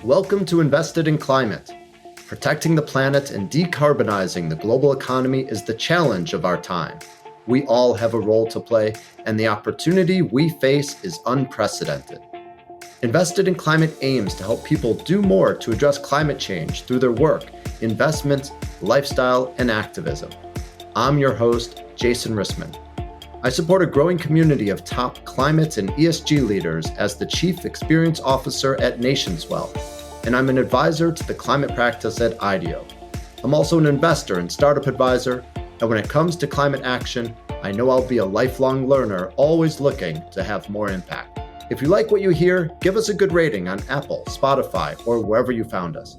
Welcome to Invested in Climate. Protecting the planet and decarbonizing the global economy is the challenge of our time. We all have a role to play, and the opportunity we face is unprecedented. Invested in Climate aims to help people do more to address climate change through their work, investments, lifestyle, and activism. I'm your host, Jason Rissman. I support a growing community of top climate and ESG leaders as the Chief Experience Officer at NationsWell, and I'm an advisor to the climate practice at IDEO. I'm also an investor and startup advisor, and when it comes to climate action, I know I'll be a lifelong learner, always looking to have more impact. If you like what you hear, give us a good rating on Apple, Spotify, or wherever you found us.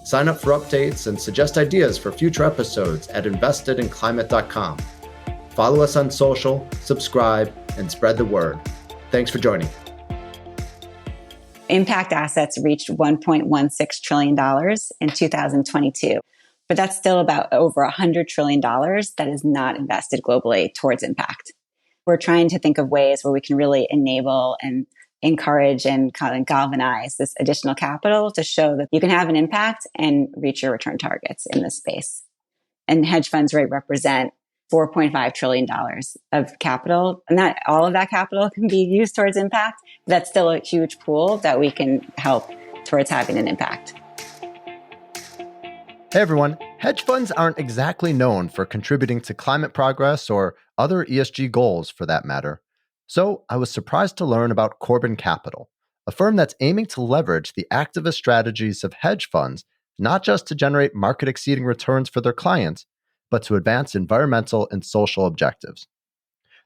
Sign up for updates and suggest ideas for future episodes at investedinclimate.com. Follow us on social, subscribe, and spread the word. Thanks for joining. Impact assets reached $1.16 trillion in 2022, but that's still about over $100 trillion that is not invested globally towards impact. We're trying to think of ways where we can really enable and encourage and kind of galvanize this additional capital to show that you can have an impact and reach your return targets in this space. And hedge funds represent $4.5 trillion of capital. And not all of that capital can be used towards impact. But that's still a huge pool that we can help towards having an impact. Hey everyone, hedge funds aren't exactly known for contributing to climate progress or other ESG goals for that matter. So I was surprised to learn about Corbin Capital, a firm that's aiming to leverage the activist strategies of hedge funds, not just to generate market-exceeding returns for their clients, but to advance environmental and social objectives.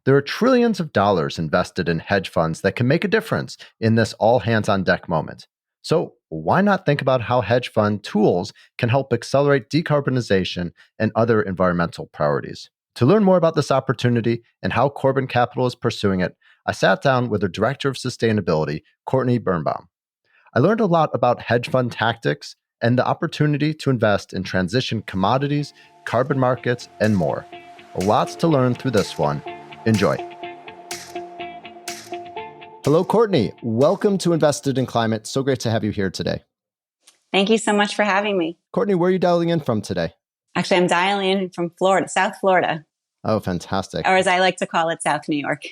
There are trillions of dollars invested in hedge funds that can make a difference in this all-hands-on-deck moment. So why not think about how hedge fund tools can help accelerate decarbonization and other environmental priorities? To learn more about this opportunity and how Corbin Capital is pursuing it, I sat down with their Director of Sustainability, Courtney Birnbaum. I learned a lot about hedge fund tactics and the opportunity to invest in transition commodities, carbon markets, and more. Lots to learn through this one. Enjoy. Hello, Courtney. Welcome to Invested in Climate. So great to have you here today. Thank you so much for having me. Courtney, where are you dialing in from today? Actually, I'm dialing in from Florida, South Florida. Oh, fantastic. Or as I like to call it, South New York.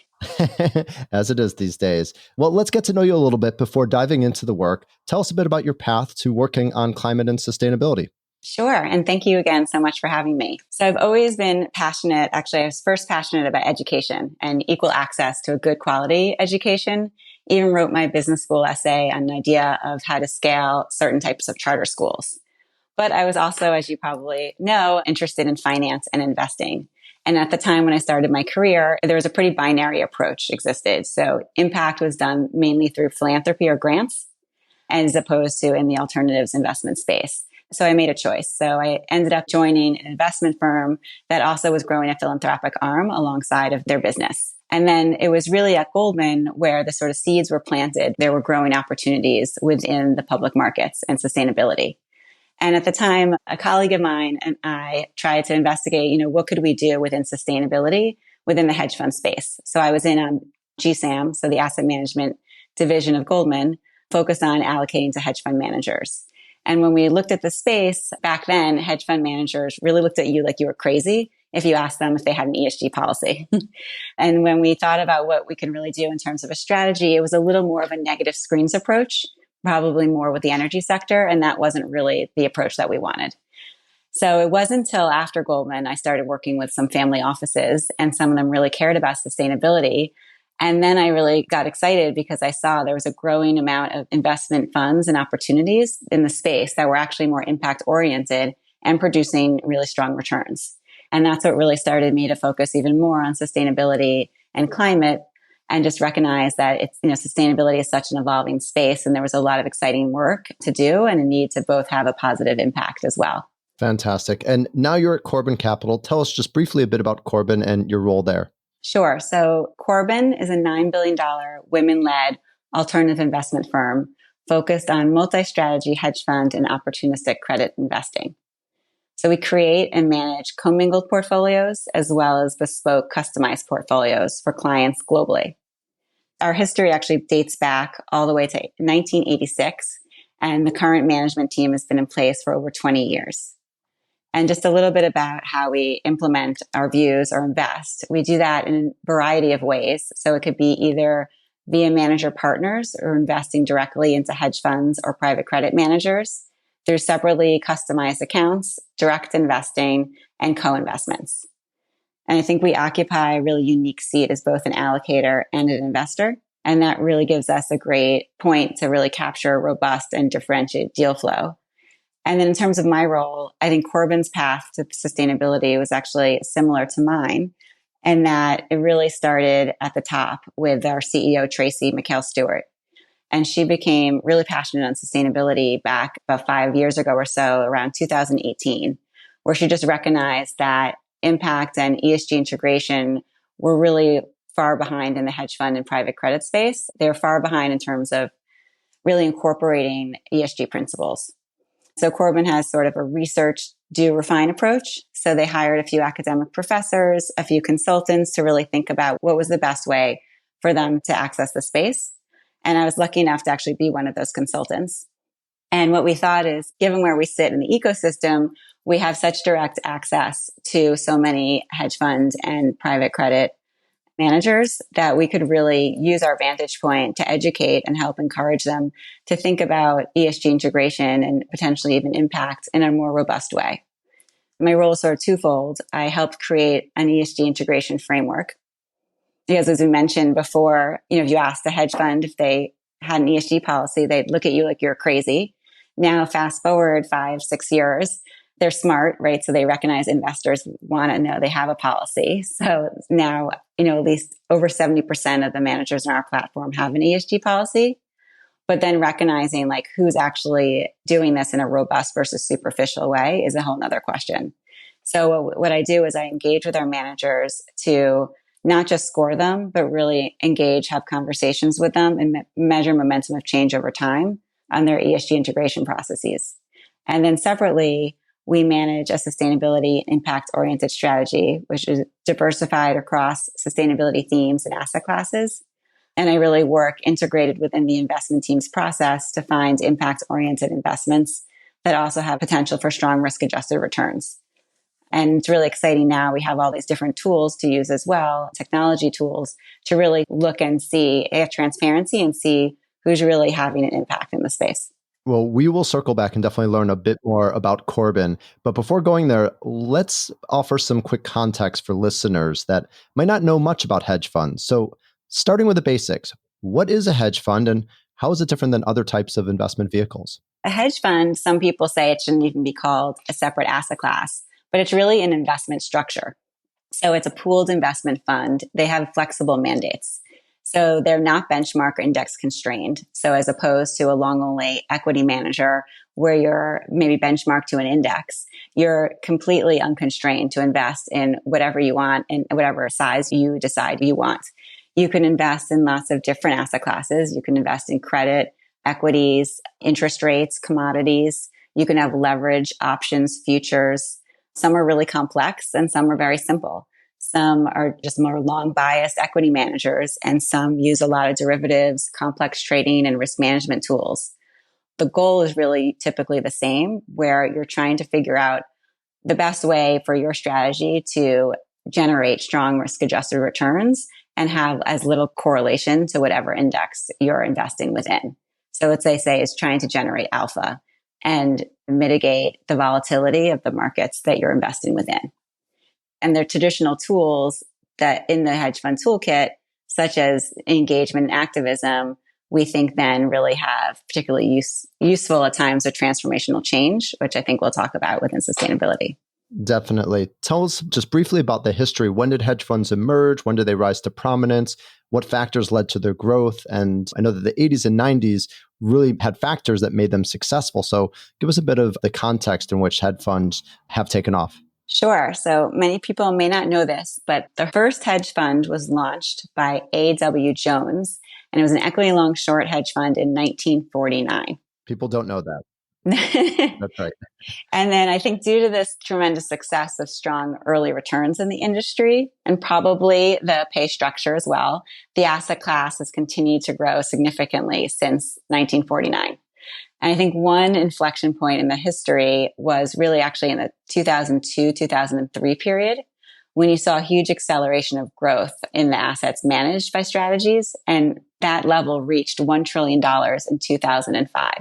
As it is these days. Well, let's get to know you a little bit before diving into the work. Tell us a bit about your path to working on climate and sustainability. Sure. And thank you again so much for having me. So I've always been passionate. Actually, I was first passionate about education and equal access to a good quality education. Even wrote my business school essay on an idea of how to scale certain types of charter schools. But I was also, as you probably know, interested in finance and investing. And at the time when I started my career, there was a pretty binary approach existed. So impact was done mainly through philanthropy or grants, as opposed to in the alternatives investment space. So I made a choice. So I ended up joining an investment firm that also was growing a philanthropic arm alongside of their business. And then it was really at Goldman where the sort of seeds were planted. There were growing opportunities within the public markets and sustainability. And at the time, a colleague of mine and I tried to investigate, what could we do within sustainability within the hedge fund space? So I was in GSAM, so the asset management division of Goldman, focused on allocating to hedge fund managers. And when we looked at the space back then, hedge fund managers really looked at you like you were crazy if you asked them if they had an ESG policy. And when we thought about what we can really do in terms of a strategy, it was a little more of a negative screens approach, probably more with the energy sector. And that wasn't really the approach that we wanted. So it wasn't until after Goldman, I started working with some family offices and some of them really cared about sustainability. And then I really got excited because I saw there was a growing amount of investment funds and opportunities in the space that were actually more impact oriented and producing really strong returns. And that's what really started me to focus even more on sustainability and climate and just recognize that it's, sustainability is such an evolving space and there was a lot of exciting work to do and a need to both have a positive impact as well. Fantastic. And now you're at Corbin Capital. Tell us just briefly a bit about Corbin and your role there. Sure. So Corbin is a $9 billion women-led alternative investment firm focused on multi-strategy hedge fund and opportunistic credit investing. So we create and manage commingled portfolios as well as bespoke customized portfolios for clients globally. Our history actually dates back all the way to 1986. And the current management team has been in place for over 20 years. And just a little bit about how we implement our views or invest. We do that in a variety of ways. So it could be either via manager partners or investing directly into hedge funds or private credit managers through separately customized accounts, direct investing, and co-investments. And I think we occupy a really unique seat as both an allocator and an investor. And that really gives us a great point to really capture robust and differentiated deal flow. And then in terms of my role, I think Corbin's path to sustainability was actually similar to mine, and that it really started at the top with our CEO, Tracy McHale-Stewart. And she became really passionate on sustainability back about 5 years ago or so, around 2018, where she just recognized that impact and ESG integration were really far behind in the hedge fund and private credit space. They were far behind in terms of really incorporating ESG principles. So Corbin has sort of a research, do, refine approach. So they hired a few academic professors, a few consultants to really think about what was the best way for them to access the space. And I was lucky enough to actually be one of those consultants. And what we thought is, given where we sit in the ecosystem, we have such direct access to so many hedge fund and private credit managers that we could really use our vantage point to educate and help encourage them to think about ESG integration and potentially even impact in a more robust way. My role is sort of twofold. I helped create an ESG integration framework. Because as we mentioned before, if you asked a hedge fund if they had an ESG policy, they'd look at you like you're crazy. Now, fast forward 5-6 years, they're smart, right? So they recognize investors want to know they have a policy. So now, at least over 70% of the managers on our platform have an ESG policy. But then recognizing like who's actually doing this in a robust versus superficial way is a whole nother question. So what I do is I engage with our managers to not just score them, but really engage, have conversations with them and measure momentum of change over time on their ESG integration processes. And then separately, we manage a sustainability impact-oriented strategy, which is diversified across sustainability themes and asset classes. And I really work integrated within the investment team's process to find impact-oriented investments that also have potential for strong risk-adjusted returns. And it's really exciting now. We have all these different tools to use as well, technology tools, to really look and see, have transparency and see who's really having an impact in the space. Well, we will circle back and definitely learn a bit more about Corbin. But before going there, let's offer some quick context for listeners that might not know much about hedge funds. So starting with the basics, what is a hedge fund and how is it different than other types of investment vehicles? A hedge fund, some people say it shouldn't even be called a separate asset class, but it's really an investment structure. So it's a pooled investment fund. They have flexible mandates. So they're not benchmark or index constrained. So as opposed to a long only equity manager where you're maybe benchmarked to an index, you're completely unconstrained to invest in whatever you want and whatever size you decide you want. You can invest in lots of different asset classes. You can invest in credit, equities, interest rates, commodities. You can have leverage, options, futures. Some are really complex and some are very simple. Some are just more long biased equity managers, and some use a lot of derivatives, complex trading, and risk management tools. The goal is really typically the same, where you're trying to figure out the best way for your strategy to generate strong risk adjusted returns and have as little correlation to whatever index you're investing within. So what they say is trying to generate alpha and mitigate the volatility of the markets that you're investing within. And there are traditional tools that in the hedge fund toolkit, such as engagement and activism, we think then really have particularly useful at times of transformational change, which I think we'll talk about within sustainability. Definitely. Tell us just briefly about the history. When did hedge funds emerge? When did they rise to prominence? What factors led to their growth? And I know that the 80s and 90s really had factors that made them successful. So give us a bit of the context in which hedge funds have taken off. Sure. So many people may not know this, but the first hedge fund was launched by A.W. Jones, and it was an equity long short hedge fund in 1949. People don't know that. That's right. And then I think due to this tremendous success of strong early returns in the industry and probably the pay structure as well, the asset class has continued to grow significantly since 1949. And I think one inflection point in the history was really actually in the 2002, 2003 period, when you saw a huge acceleration of growth in the assets managed by strategies. And that level reached $1 trillion in 2005.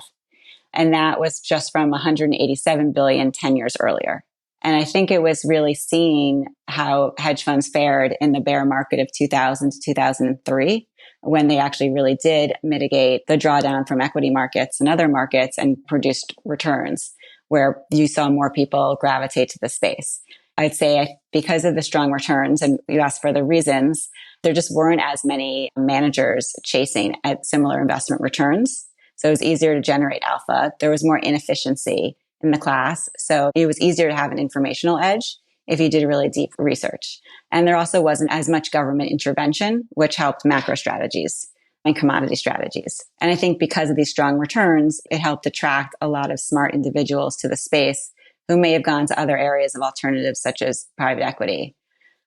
And that was just from 187 billion 10 years earlier. And I think it was really seeing how hedge funds fared in the bear market of 2000 to 2003, when they actually really did mitigate the drawdown from equity markets and other markets and produced returns, where you saw more people gravitate to the space. I'd say because of the strong returns, and you asked for the reasons, there just weren't as many managers chasing at similar investment returns. So it was easier to generate alpha. There was more inefficiency in the class. So it was easier to have an informational edge if you did really deep research. And there also wasn't as much government intervention, which helped macro strategies and commodity strategies. And I think because of these strong returns, it helped attract a lot of smart individuals to the space who may have gone to other areas of alternatives, such as private equity.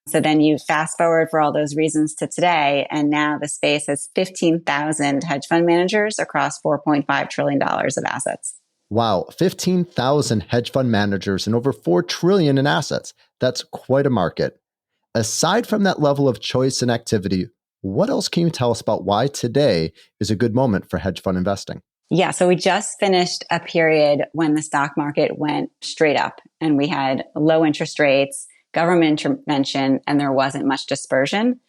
So then you fast forward for all those reasons to today, and now the space has 15,000 hedge fund managers across $4.5 trillion of assets. Wow, 15,000 hedge fund managers and over $4 trillion in assets. That's quite a market. Aside from that level of choice and activity, what else can you tell us about why today is a good moment for hedge fund investing? Yeah, so we just finished a period when the stock market went straight up and we had low interest rates, government intervention, and there wasn't much dispersion.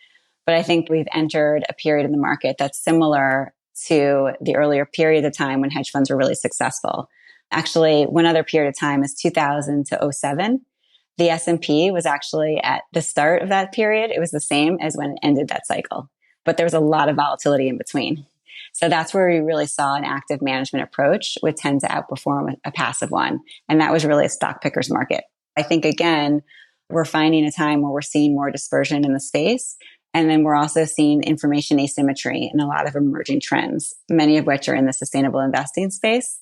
But I think we've entered a period in the market that's similar to the earlier period of time when hedge funds were really successful. Actually, one other period of time is 2000 to 07. The S&P was actually at the start of that period. It was the same as when it ended that cycle, but there was a lot of volatility in between. So that's where we really saw an active management approach would tend to outperform a passive one. And that was really a stock picker's market. I think, again, we're finding a time where we're seeing more dispersion in the space. And then we're also seeing information asymmetry in a lot of emerging trends, many of which are in the sustainable investing space.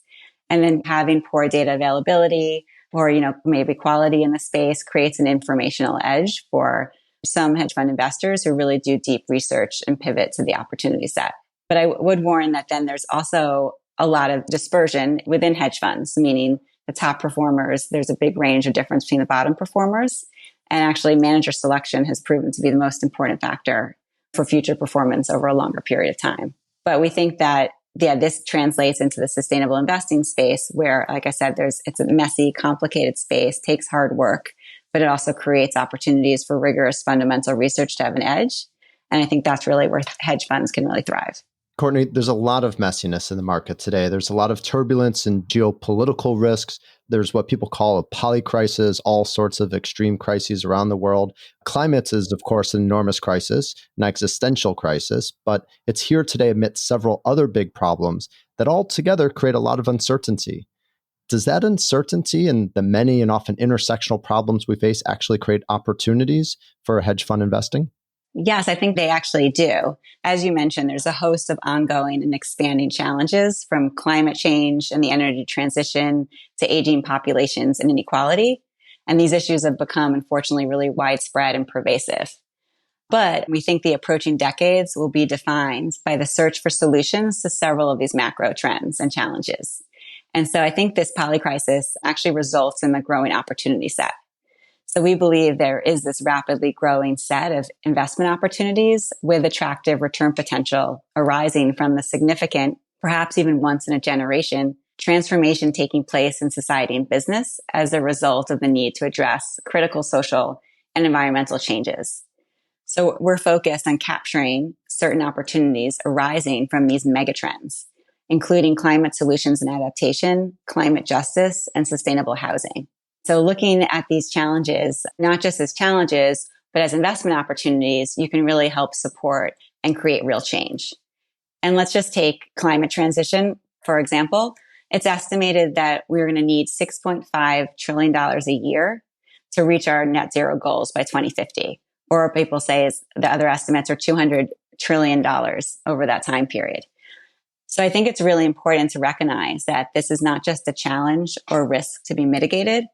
And then having poor data availability or, maybe quality in the space creates an informational edge for some hedge fund investors who really do deep research and pivot to the opportunity set. But I would warn that then there's also a lot of dispersion within hedge funds, meaning the top performers, there's a big range of difference between the bottom performers. And actually, manager selection has proven to be the most important factor for future performance over a longer period of time. But we think that, this translates into the sustainable investing space where, like I said, it's a messy, complicated space, takes hard work, but it also creates opportunities for rigorous fundamental research to have an edge. And I think that's really where hedge funds can really thrive. Courtney, there's a lot of messiness in the market today. There's a lot of turbulence and geopolitical risks. There's what people call a polycrisis, all sorts of extreme crises around the world. Climate is, of course, an enormous crisis, an existential crisis, but it's here today amidst several other big problems that all together create a lot of uncertainty. Does that uncertainty and the many and often intersectional problems we face actually create opportunities for hedge fund investing? Yes, I think they actually do. As you mentioned, there's a host of ongoing and expanding challenges from climate change and the energy transition to aging populations and inequality. And these issues have become, unfortunately, really widespread and pervasive. But we think the approaching decades will be defined by the search for solutions to several of these macro trends and challenges. And so I think this polycrisis actually results in the growing opportunity set. So we believe there is this rapidly growing set of investment opportunities with attractive return potential arising from the significant, perhaps even once in a generation, transformation taking place in society and business as a result of the need to address critical social and environmental changes. So we're focused on capturing certain opportunities arising from these megatrends, including climate solutions and adaptation, climate justice, and sustainable housing. So looking at these challenges, not just as challenges, but as investment opportunities, you can really help support and create real change. And let's just take climate transition, for example. It's estimated that we're going to need $6.5 trillion a year to reach our net zero goals by 2050. Or people say the other estimates are $200 trillion over that time period. So I think it's really important to recognize that this is not just a challenge or risk to be mitigated,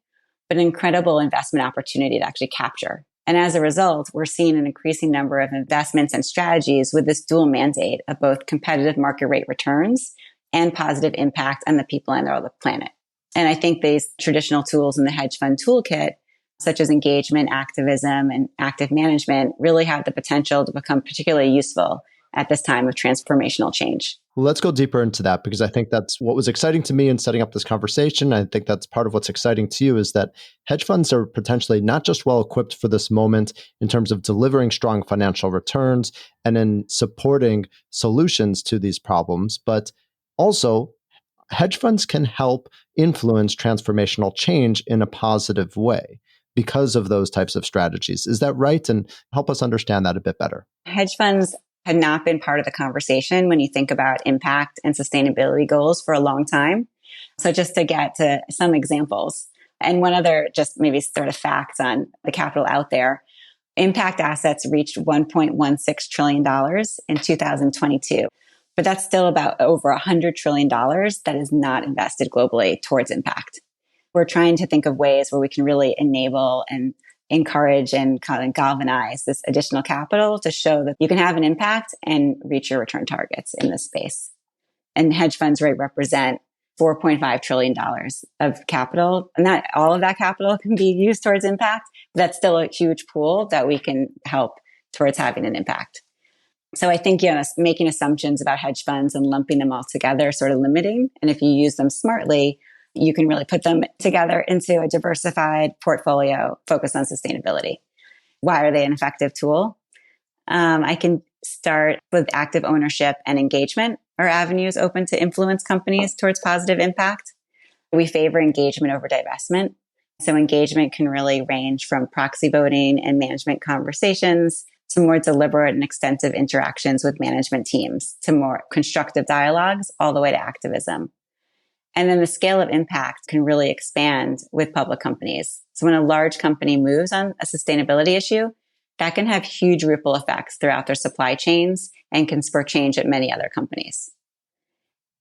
but an incredible investment opportunity to actually capture. And as a result, we're seeing an increasing number of investments and strategies with this dual mandate of both competitive market rate returns and positive impact on the people and the planet. And I think these traditional tools in the hedge fund toolkit, such as engagement, activism, and active management, really have the potential to become particularly useful at this time of transformational change. Well, let's go deeper into that, because I think that's what was exciting to me in setting up this conversation. I think that's part of what's exciting to you, is that hedge funds are potentially not just well equipped for this moment in terms of delivering strong financial returns and in supporting solutions to these problems, but also hedge funds can help influence transformational change in a positive way because of those types of strategies. Is that right? And help us understand that a bit better. Hedge funds had not been part of the conversation when you think about impact and sustainability goals for a long time. So just to get to some examples, and one other just maybe sort of facts on the capital out there, impact assets reached $1.16 trillion in 2022. But that's still about over $100 trillion that is not invested globally towards impact. We're trying to think of ways where we can really enable and encourage and kind of galvanize this additional capital to show that you can have an impact and reach your return targets in this space. And hedge funds represent $4.5 trillion of capital. And not all of that capital can be used towards impact, but that's still a huge pool that we can help towards having an impact. So I think, making assumptions about hedge funds and lumping them all together is sort of limiting. And if you use them smartly, you can really put them together into a diversified portfolio focused on sustainability. Why are they an effective tool? I can start with active ownership and engagement are avenues open to influence companies towards positive impact. We favor engagement over divestment. So engagement can really range from proxy voting and management conversations to more deliberate and extensive interactions with management teams, to more constructive dialogues, all the way to activism. And then the scale of impact can really expand with public companies. So when a large company moves on a sustainability issue, that can have huge ripple effects throughout their supply chains and can spur change at many other companies.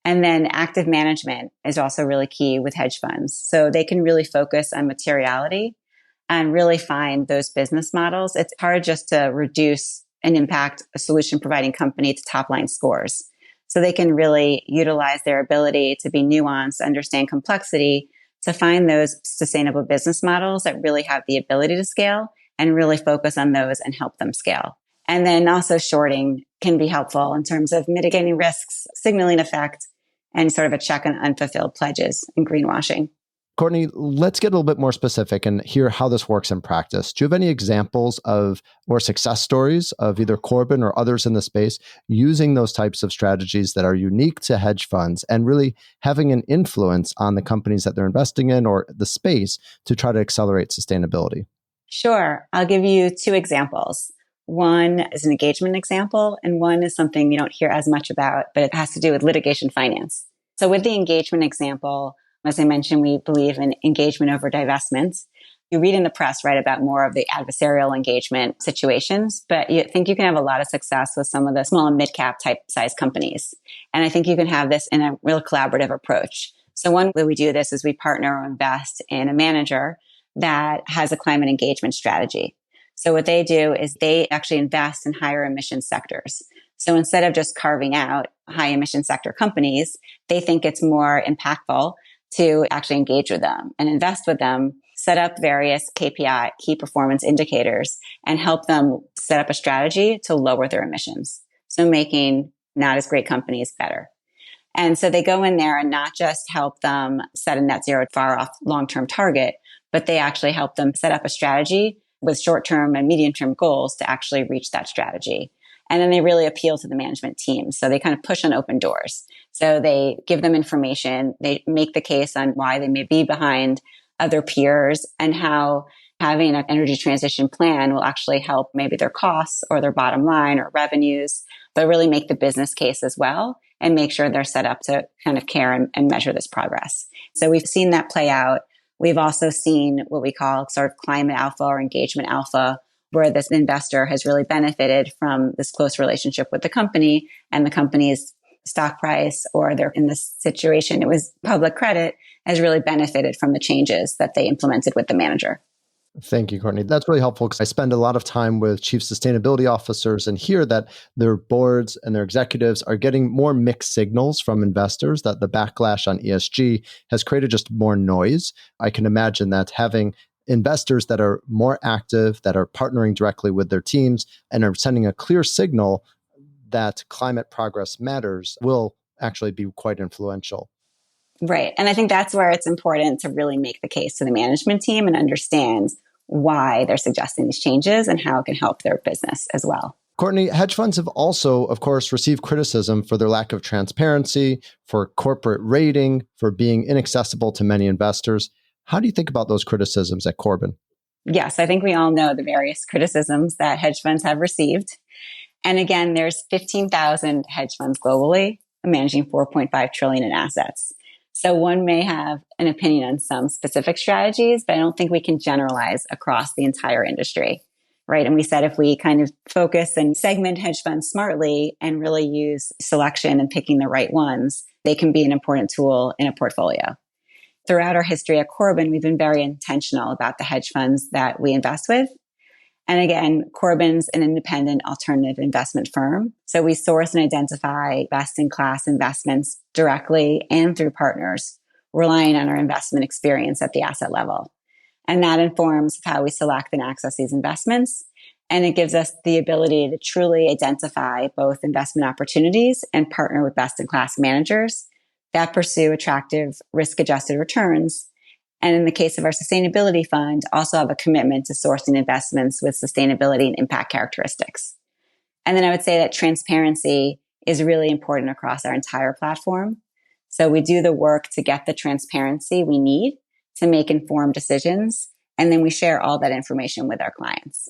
And then active management is also really key with hedge funds. So they can really focus on materiality and really find those business models. It's hard just to reduce and impact a solution providing company to top line scores. So they can really utilize their ability to be nuanced, understand complexity, to find those sustainable business models that really have the ability to scale and really focus on those and help them scale. And then also shorting can be helpful in terms of mitigating risks, signaling effect, and sort of a check on unfulfilled pledges and greenwashing. Courtney, let's get a little bit more specific and hear how this works in practice. Do you have any examples of or success stories of either Corbin or others in the space using those types of strategies that are unique to hedge funds and really having an influence on the companies that they're investing in or the space to try to accelerate sustainability? Sure. I'll give you two examples. One is an engagement example, and one is something you don't hear as much about, but it has to do with litigation finance. So with the engagement example, as I mentioned, we believe in engagement over divestments. You read in the press, right, about more of the adversarial engagement situations, but you think you can have a lot of success with some of the small and mid-cap type size companies. And I think you can have this in a real collaborative approach. So one way we do this is we partner or invest in a manager that has a climate engagement strategy. So what they do is they actually invest in higher emission sectors. So instead of just carving out high emission sector companies, they think it's more impactful to actually engage with them and invest with them, set up various KPI, key performance indicators, and help them set up a strategy to lower their emissions. So making not as great companies better. And so they go in there and not just help them set a net zero far off long-term target, but they actually help them set up a strategy with short-term and medium-term goals to actually reach that strategy. And then they really appeal to the management team. So they kind of push on open doors. So they give them information. They make the case on why they may be behind other peers and how having an energy transition plan will actually help maybe their costs or their bottom line or revenues, but really make the business case as well and make sure they're set up to kind of care and measure this progress. So we've seen that play out. We've also seen what we call sort of climate alpha or engagement alpha, where this investor has really benefited from this close relationship with the company, and the company's stock price, or they're in this situation, it was public credit, has really benefited from the changes that they implemented with the manager. Thank you, Courtney. That's really helpful because I spend a lot of time with chief sustainability officers and hear that their boards and their executives are getting more mixed signals from investors, that the backlash on ESG has created just more noise. I can imagine that having investors that are more active, that are partnering directly with their teams and are sending a clear signal that climate progress matters will actually be quite influential. Right. And I think that's where it's important to really make the case to the management team and understand why they're suggesting these changes and how it can help their business as well. Courtney, hedge funds have also, of course, received criticism for their lack of transparency, for corporate rating, for being inaccessible to many investors. How do you think about those criticisms at Corbin? Yes, I think we all know the various criticisms that hedge funds have received. And again, there's 15,000 hedge funds globally managing 4.5 trillion in assets. So one may have an opinion on some specific strategies, but I don't think we can generalize across the entire industry, right? And we said if we kind of focus and segment hedge funds smartly and really use selection and picking the right ones, they can be an important tool in a portfolio. Throughout our history at Corbin, we've been very intentional about the hedge funds that we invest with. And again, Corbin's an independent alternative investment firm. So we source and identify best-in-class investments directly and through partners, relying on our investment experience at the asset level. And that informs how we select and access these investments. And it gives us the ability to truly identify both investment opportunities and partner with best-in-class managers that pursue attractive risk-adjusted returns. And in the case of our sustainability fund, also have a commitment to sourcing investments with sustainability and impact characteristics. And then I would say that transparency is really important across our entire platform. So we do the work to get the transparency we need to make informed decisions. And then we share all that information with our clients.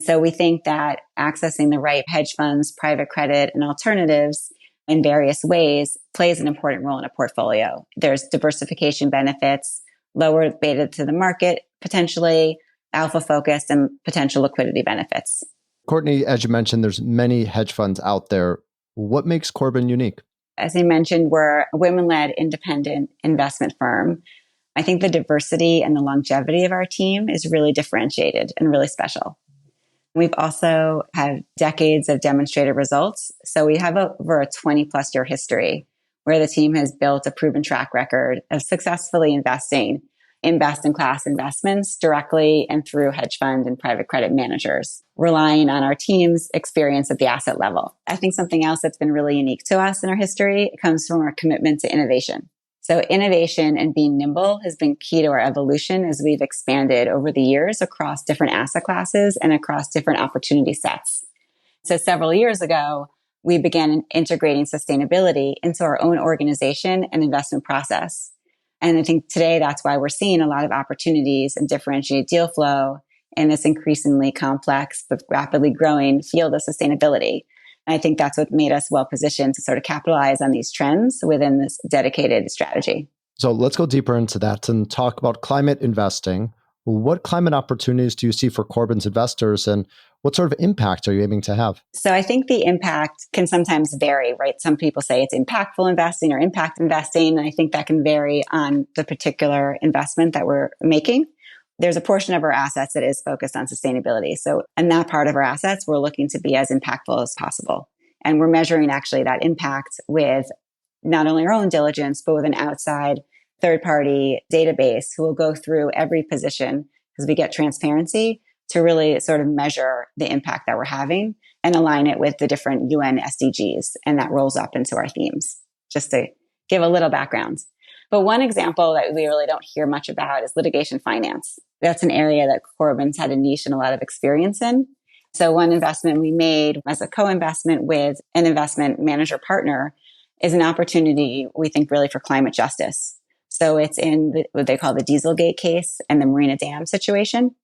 So we think that accessing the right hedge funds, private credit, and alternatives in various ways plays an important role in a portfolio. There's diversification benefits, lower beta to the market, potentially alpha focused, and potential liquidity benefits. Courtney, as you mentioned, there's many hedge funds out there. What makes Corbin unique? As I mentioned, we're a women-led independent investment firm. I think the diversity and the longevity of our team is really differentiated and really special. We've also had decades of demonstrated results. So we have over a 20 plus year history where the team has built a proven track record of successfully investing in best-in-class investments directly and through hedge fund and private credit managers, relying on our team's experience at the asset level. I think something else that's been really unique to us in our history comes from our commitment to innovation. So innovation and being nimble has been key to our evolution as we've expanded over the years across different asset classes and across different opportunity sets. So several years ago, we began integrating sustainability into our own organization and investment process. And I think today that's why we're seeing a lot of opportunities and differentiated deal flow in this increasingly complex but rapidly growing field of sustainability. And I think that's what made us well positioned to sort of capitalize on these trends within this dedicated strategy. So let's go deeper into that and talk about climate investing. What climate opportunities do you see for Corbin's investors, and what sort of impact are you aiming to have? So I think the impact can sometimes vary, right? Some people say it's impactful investing or impact investing. And I think that can vary on the particular investment that we're making. There's a portion of our assets that is focused on sustainability. So in that part of our assets, we're looking to be as impactful as possible. And we're measuring actually that impact with not only our own diligence, but with an outside third-party database who will go through every position because we get transparency to really sort of measure the impact that we're having and align it with the different UN SDGs. And that rolls up into our themes, just to give a little background. But one example that we really don't hear much about is litigation finance. That's an area that Corbin's had a niche and a lot of experience in. So one investment we made as a co-investment with an investment manager partner is an opportunity, we think, really for climate justice. So it's in what they call the Dieselgate case and the Marina Dam situation.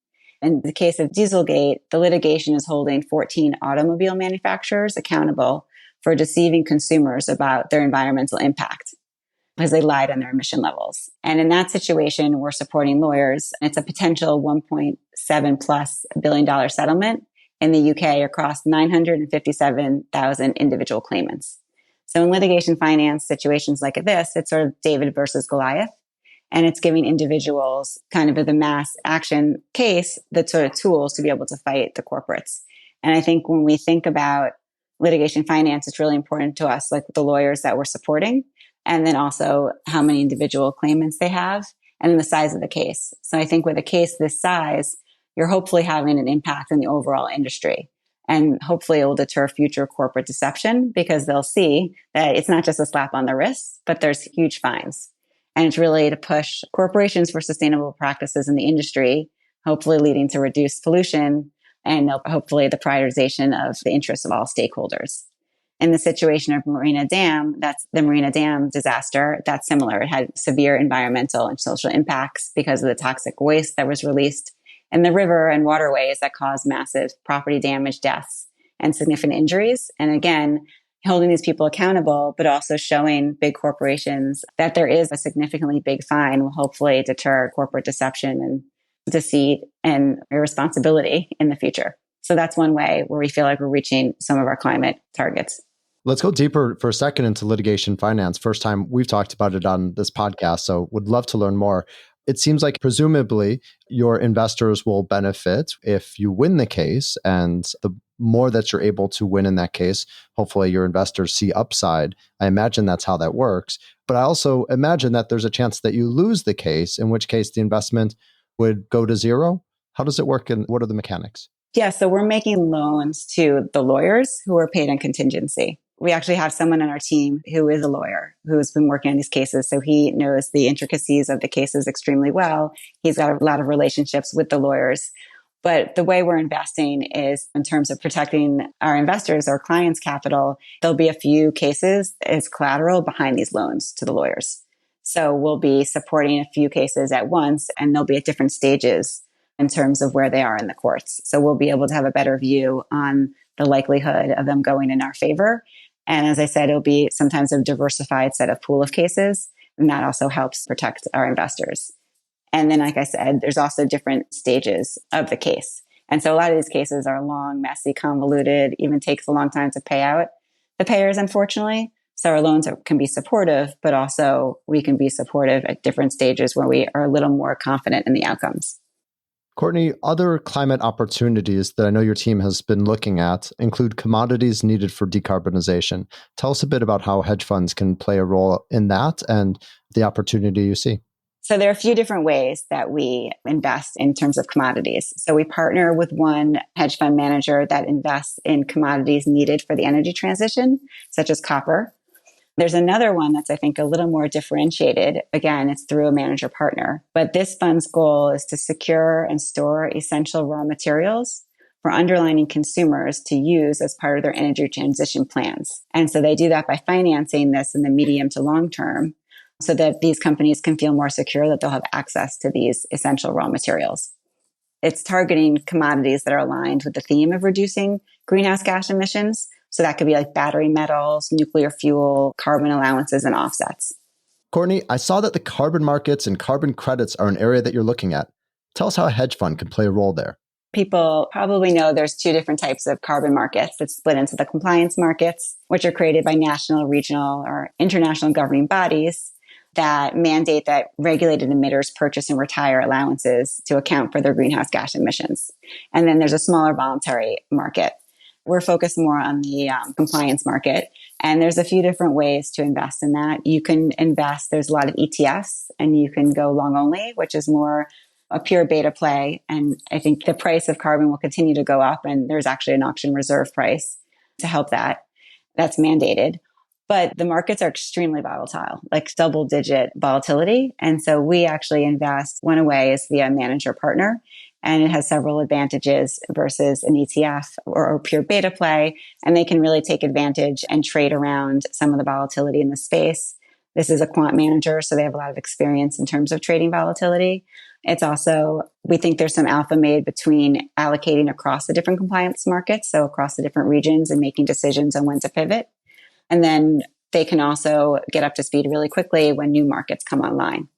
In the case of Dieselgate, the litigation is holding 14 automobile manufacturers accountable for deceiving consumers about their environmental impact because they lied on their emission levels. And in that situation, we're supporting lawyers. It's a potential $1.7+ billion settlement in the UK across 957,000 individual claimants. So in litigation finance situations like this, it's sort of David versus Goliath. And it's giving individuals kind of the mass action case, the sort of tools to be able to fight the corporates. And I think when we think about litigation finance, it's really important to us, like the lawyers that we're supporting, and then also how many individual claimants they have, and then the size of the case. So I think with a case this size, you're hopefully having an impact on the overall industry. And hopefully it will deter future corporate deception because they'll see that it's not just a slap on the wrist, but there's huge fines. And it's really to push corporations for sustainable practices in the industry, hopefully leading to reduced pollution and hopefully the prioritization of the interests of all stakeholders. In the situation of Marina Dam, that's the Marina Dam disaster, that's similar. It had severe environmental and social impacts because of the toxic waste that was released in the river and waterways that caused massive property damage, deaths, and significant injuries. And again, holding these people accountable, but also showing big corporations that there is a significantly big fine will hopefully deter corporate deception and deceit and irresponsibility in the future. So that's one way where we feel like we're reaching some of our climate targets. Let's go deeper for a second into litigation finance. First time we've talked about it on this podcast, so would love to learn more. It seems like presumably your investors will benefit if you win the case, and the more that you're able to win in that case, hopefully your investors see upside. I imagine that's how that works. But I also imagine that there's a chance that you lose the case, in which case the investment would go to zero. How does it work and what are the mechanics? Yeah, so we're making loans to the lawyers who are paid on contingency. We actually have someone on our team who is a lawyer who has been working on these cases. So he knows the intricacies of the cases extremely well. He's got a lot of relationships with the lawyers. But the way we're investing is in terms of protecting our investors, our clients' capital. There'll be a few cases as collateral behind these loans to the lawyers. So we'll be supporting a few cases at once, and they'll be at different stages in terms of where they are in the courts. So we'll be able to have a better view on the likelihood of them going in our favor. And as I said, it'll be sometimes a diversified set of pool of cases. And that also helps protect our investors. And then, like I said, there's also different stages of the case. And so a lot of these cases are long, messy, convoluted, even takes a long time to pay out the payers, unfortunately. So our loans can be supportive, but also we can be supportive at different stages where we are a little more confident in the outcomes. Courtney, other climate opportunities that I know your team has been looking at include commodities needed for decarbonization. Tell us a bit about how hedge funds can play a role in that and the opportunity you see. So there are a few different ways that we invest in terms of commodities. So we partner with one hedge fund manager that invests in commodities needed for the energy transition, such as copper. There's another one that's, I think, a little more differentiated. Again, it's through a manager partner. But this fund's goal is to secure and store essential raw materials for underlying consumers to use as part of their energy transition plans. And so they do that by financing this in the medium to long term so that these companies can feel more secure that they'll have access to these essential raw materials. It's targeting commodities that are aligned with the theme of reducing greenhouse gas emissions. So that could be like battery metals, nuclear fuel, carbon allowances, and offsets. Courtney, I saw that the carbon markets and carbon credits are an area that you're looking at. Tell us how a hedge fund can play a role there. People probably know there's two different types of carbon markets that split into the compliance markets, which are created by national, regional, or international governing bodies that mandate that regulated emitters purchase and retire allowances to account for their greenhouse gas emissions. And then there's a smaller voluntary market. We're focused more on the compliance market. And there's a few different ways to invest in that. You can invest, there's a lot of ETFs, and you can go long only, which is more a pure beta play. And I think the price of carbon will continue to go up. And there's actually an auction reserve price to help that. That's mandated. But the markets are extremely volatile, like double digit volatility. And so we actually invest, one way is via manager partner. And it has several advantages versus an ETF or pure beta play. And they can really take advantage and trade around some of the volatility in the space. This is a quant manager, so they have a lot of experience in terms of trading volatility. It's also, we think there's some alpha made between allocating across the different compliance markets, so across the different regions and making decisions on when to pivot. And then they can also get up to speed really quickly when new markets come online.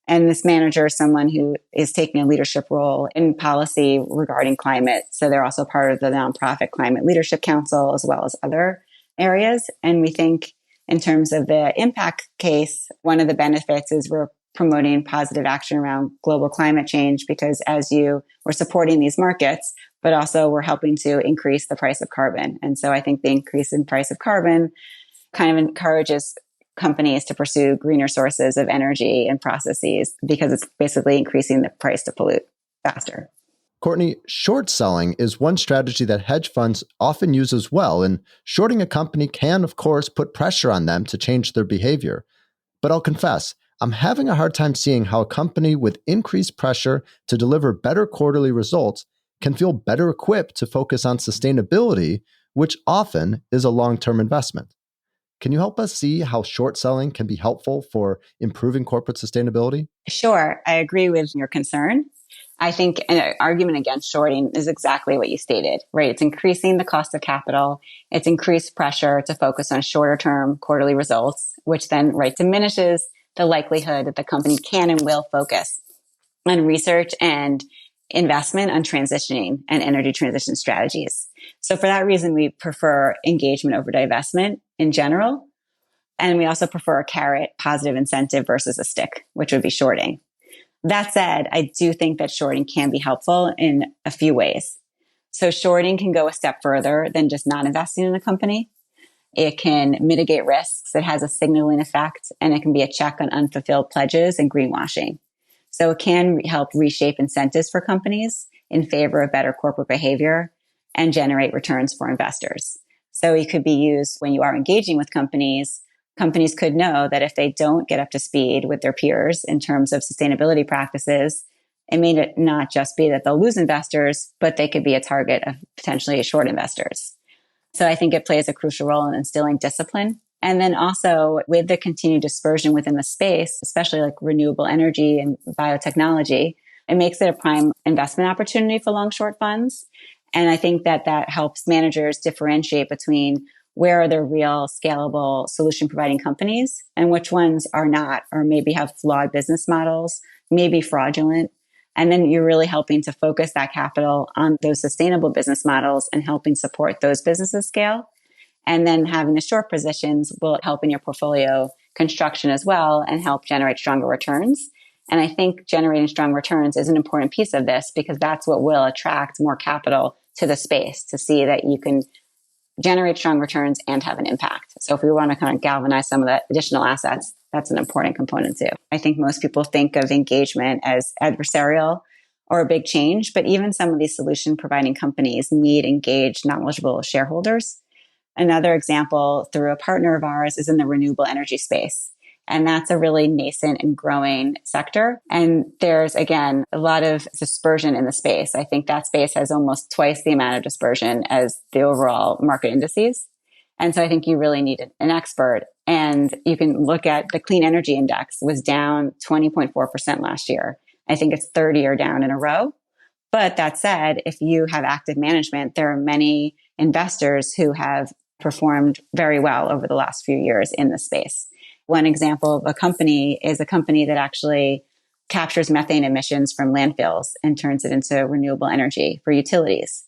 And this manager is someone who is taking a leadership role in policy regarding climate. So they're also part of the nonprofit Climate Leadership Council, as well as other areas. And we think in terms of the impact case, one of the benefits is we're promoting positive action around global climate change because we're supporting these markets, but also we're helping to increase the price of carbon. And so I think the increase in price of carbon kind of encourages companies to pursue greener sources of energy and processes because it's basically increasing the price to pollute faster. Courtney, short selling is one strategy that hedge funds often use as well, and shorting a company can, of course, put pressure on them to change their behavior. But I'll confess, I'm having a hard time seeing how a company with increased pressure to deliver better quarterly results can feel better equipped to focus on sustainability, which often is a long-term investment. Can you help us see how short selling can be helpful for improving corporate sustainability? Sure. I agree with your concern. I think an argument against shorting is exactly what you stated, right? It's increasing the cost of capital. It's increased pressure to focus on shorter term quarterly results, which then, right, diminishes the likelihood that the company can and will focus on research and investment on transitioning and energy transition strategies. So for that reason, we prefer engagement over divestment in general. And we also prefer a carrot, positive incentive versus a stick, which would be shorting. That said, I do think that shorting can be helpful in a few ways. So shorting can go a step further than just not investing in a company. It can mitigate risks. It has a signaling effect, and it can be a check on unfulfilled pledges and greenwashing. So it can help reshape incentives for companies in favor of better corporate behavior and generate returns for investors. So it could be used when you are engaging with companies. Companies could know that if they don't get up to speed with their peers in terms of sustainability practices, it may not just be that they'll lose investors, but they could be a target of potentially short investors. So I think it plays a crucial role in instilling discipline. And then also with the continued dispersion within the space, especially like renewable energy and biotechnology, it makes it a prime investment opportunity for long short funds. And I think that helps managers differentiate between where are there real scalable solution providing companies and which ones are not, or maybe have flawed business models, maybe fraudulent. And then you're really helping to focus that capital on those sustainable business models and helping support those businesses scale. And then having the short positions will help in your portfolio construction as well and help generate stronger returns. And I think generating strong returns is an important piece of this because that's what will attract more capital to the space to see that you can generate strong returns and have an impact. So if we want to kind of galvanize some of the additional assets, that's an important component too. I think most people think of engagement as adversarial or a big change, but even some of these solution providing companies need engaged, knowledgeable shareholders. Another example through a partner of ours is in the renewable energy space. And that's a really nascent and growing sector. And there's, again, a lot of dispersion in the space. I think that space has almost twice the amount of dispersion as the overall market indices. And so I think you really need an expert. And you can look at the clean energy index was down 20.4% last year. I think it's 30 or down in a row. But that said, if you have active management, there are many investors who have performed very well over the last few years in the space. One example of a company is a company that actually captures methane emissions from landfills and turns it into renewable energy for utilities.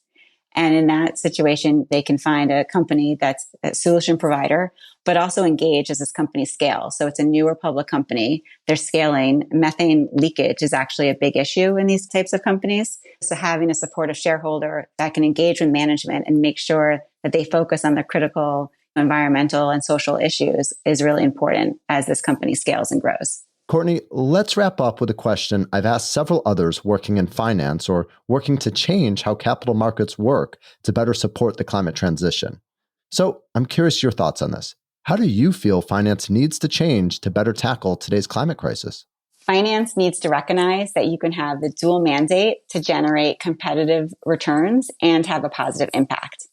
And in that situation, they can find a company that's a solution provider, but also engage as this company scales. So it's a newer public company. They're scaling. Methane leakage is actually a big issue in these types of companies. So having a supportive shareholder that can engage with management and make sure that they focus on the critical environmental and social issues is really important as this company scales and grows. Courtney, let's wrap up with a question I've asked several others working in finance or working to change how capital markets work to better support the climate transition. So I'm curious your thoughts on this. How do you feel finance needs to change to better tackle today's climate crisis? Finance needs to recognize that you can have the dual mandate to generate competitive returns and have a positive impact.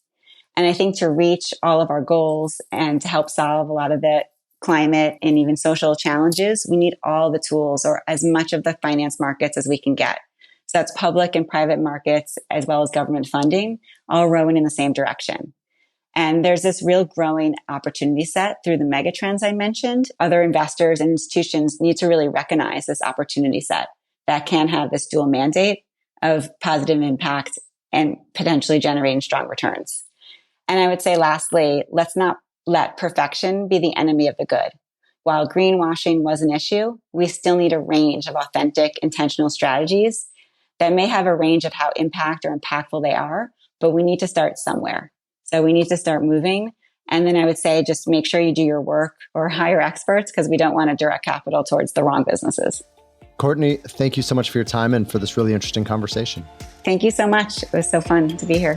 And I think to reach all of our goals and to help solve a lot of the climate and even social challenges, we need all the tools or as much of the finance markets as we can get. So that's public and private markets, as well as government funding, all rowing in the same direction. And there's this real growing opportunity set through the mega trends I mentioned. Other investors and institutions need to really recognize this opportunity set that can have this dual mandate of positive impact and potentially generating strong returns. And I would say lastly, let's not let perfection be the enemy of the good. while greenwashing was an issue, we still need a range of authentic, intentional strategies that may have a range of how impactful they are, but we need to start somewhere. So we need to start moving. And then I would say just make sure you do your work or hire experts, because we don't want to direct capital towards the wrong businesses. Courtney, thank you so much for your time and for this really interesting conversation. Thank you so much. It was so fun to be here.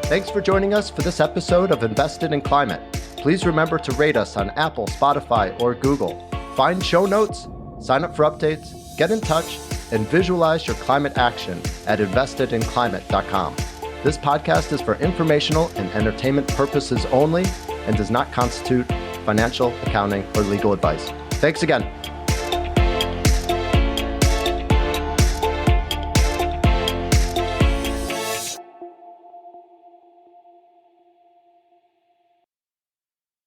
Thanks for joining us for this episode of Invested in Climate. Please remember to rate us on Apple, Spotify, or Google. Find show notes, sign up for updates, get in touch, and visualize your climate action at investedinclimate.com. This podcast is for informational and entertainment purposes only and does not constitute financial, accounting, or legal advice. Thanks again.